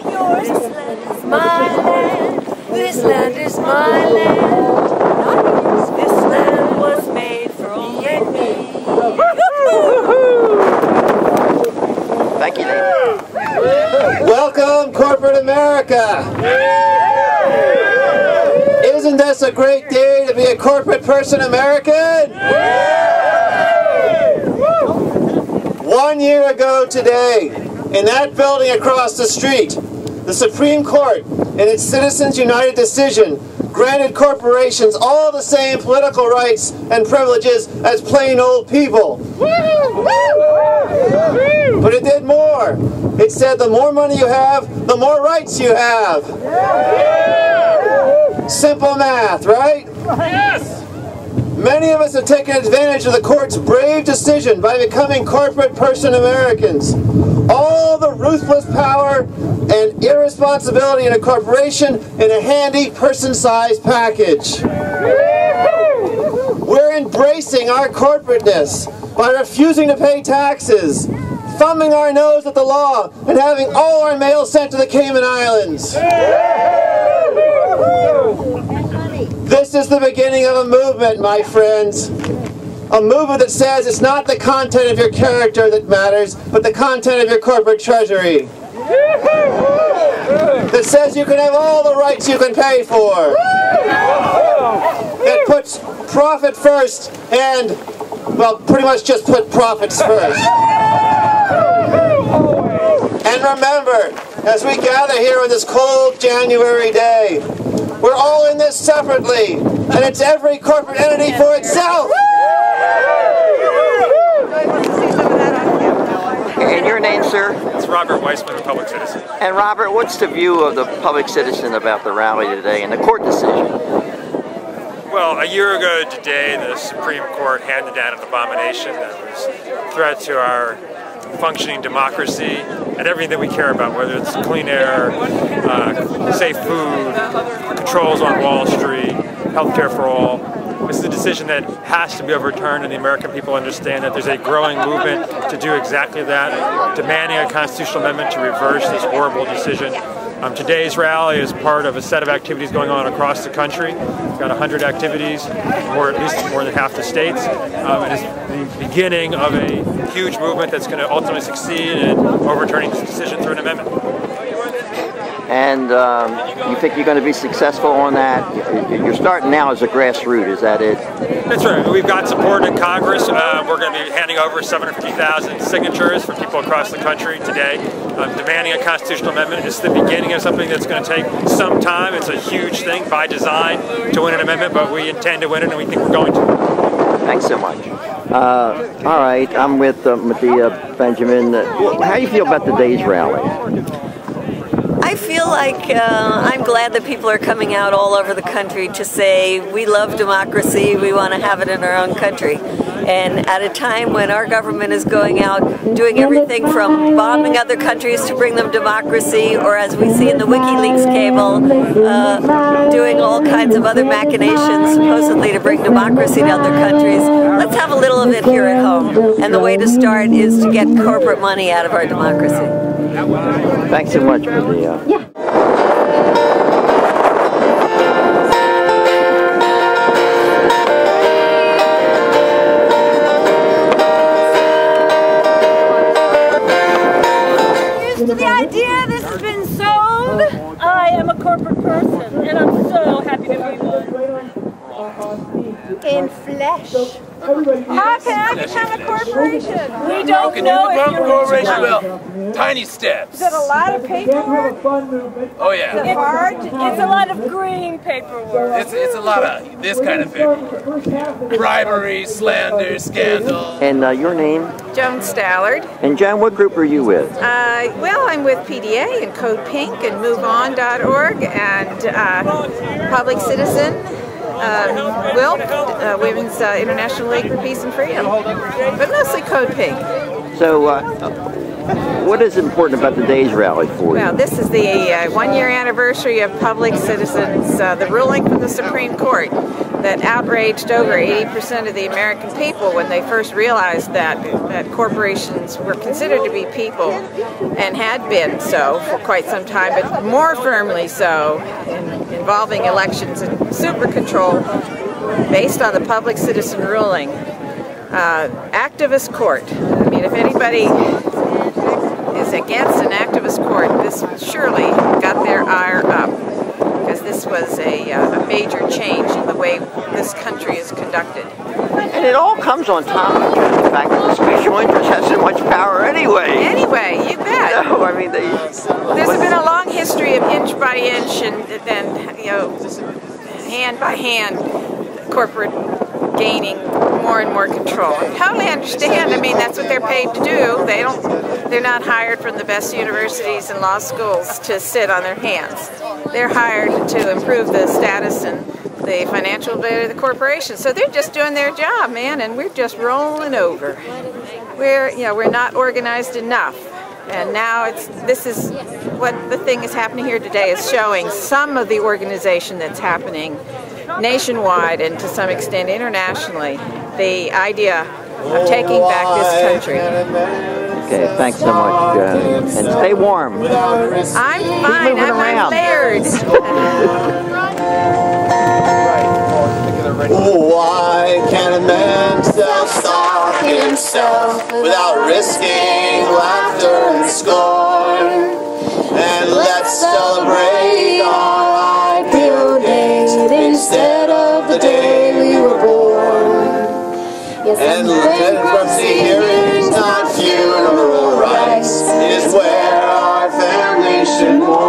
not yours. This land is my land. This land is my land. Not yours. This land was made for me and me. Thank you, lady. Welcome, corporate America. Isn't this a great day to be a corporate person American? 1 year ago today, in that building across the street, the Supreme Court, in its Citizens United decision, granted corporations all the same political rights and privileges as plain old people. But it did more. It said the more money you have, the more rights you have. Simple math, right? Yes! Many of us have taken advantage of the court's brave decision by becoming corporate person Americans. All the ruthless power and irresponsibility in a corporation in a handy person-sized package. We're embracing our corporateness by refusing to pay taxes, thumbing our nose at the law, and having all our mail sent to the Cayman Islands. This is the beginning of a movement, my friends. A movement that says it's not the content of your character that matters, but the content of your corporate treasury. That says you can have all the rights you can pay for. That puts profit first and, well, pretty much just put profits first. And remember, as we gather here on this cold January day, we're all in this separately, and it's every corporate entity for itself. And your name, sir? It's Robert Weissman, a public citizen. And Robert, what's the view of the public citizen about the rally today and the court decision? Well, a year ago today, the Supreme Court handed down an abomination that was a threat to our functioning democracy and everything that we care about, whether it's clean air, safe food, controls on Wall Street, healthcare for all. This is a decision that has to be overturned, and the American people understand that there's a growing movement to do exactly that, demanding a constitutional amendment to reverse this horrible decision. Today's rally is part of a set of activities going on across the country. We've got 100 activities, at least more than half the states. It is the beginning of a huge movement that's going to ultimately succeed in overturning this decision through an amendment. And you think you're going to be successful on that? You're starting now as a grassroots, is that it? That's right. We've got support in Congress. We're going to be handing over 750,000 signatures from people across the country today, demanding a constitutional amendment. It's the beginning of something that's going to take some time. It's a huge thing by design to win an amendment, but we intend to win it, and we think we're going to. Thanks so much. All right, I'm with Medea Benjamin. How do you feel about today's rally? I feel like I'm glad that people are coming out all over the country to say we love democracy, we want to have it in our own country. And at a time when our government is going out doing everything from bombing other countries to bring them democracy, or as we see in the WikiLeaks cable, doing all kinds of other machinations supposedly to bring democracy to other countries, let's have a little of it here at home. And the way to start is to get corporate money out of our democracy. Thanks so much, Medea. Yeah. The idea this has been sold. I am a corporate person, and I'm so happy to be one. In flesh. How can I become a corporation? We don't know if you're corporation. Well, tiny steps. Is it a lot of paperwork? Oh yeah. It's hard. It's a lot of green paperwork. It's a lot of this kind of paperwork. Bribery, slander, scandal. And your name? Joan Stallard. And Joan, what group are you with? Well, I'm with PDA and Code Pink and MoveOn.org and Public Citizen, WILP, Women's International League for Peace and Freedom, but mostly Code Pink. So, What is important about today's rally for you? Well, this is the 1-year anniversary of Public Citizens, the ruling from the Supreme Court that outraged over 80% of the American people when they first realized that corporations were considered to be people and had been so for quite some time, but more firmly so involving elections and super control based on the Public Citizen ruling. Activist court. I mean, if anybody is against an activist court, this surely got their ire up, because this was a major change in the way this country is conducted. And it all comes on top of the fact that the special interest has so much power anyway. Anyway, you bet. No, I mean, there's been a long history of inch by inch and you know, hand by hand, corporate gaining more and more control. I totally understand. I mean, that's what they're paid to do. They're not hired from the best universities and law schools to sit on their hands. They're hired to improve the status and the financial ability of the corporation. So they're just doing their job, man, and we're just rolling over. We're not organized enough. And now this is what the thing is happening here today, is showing some of the organization that's happening nationwide and to some extent internationally, the idea of taking back this country. Okay, thanks so much, and stay warm. I'm fine. I'm layered. Why can't a man self-stalk himself without risking laughter and scorn? And let's celebrate our ideal days instead of the day we were born. And bankruptcy hearings, not funeral rites, is where our family should mourn.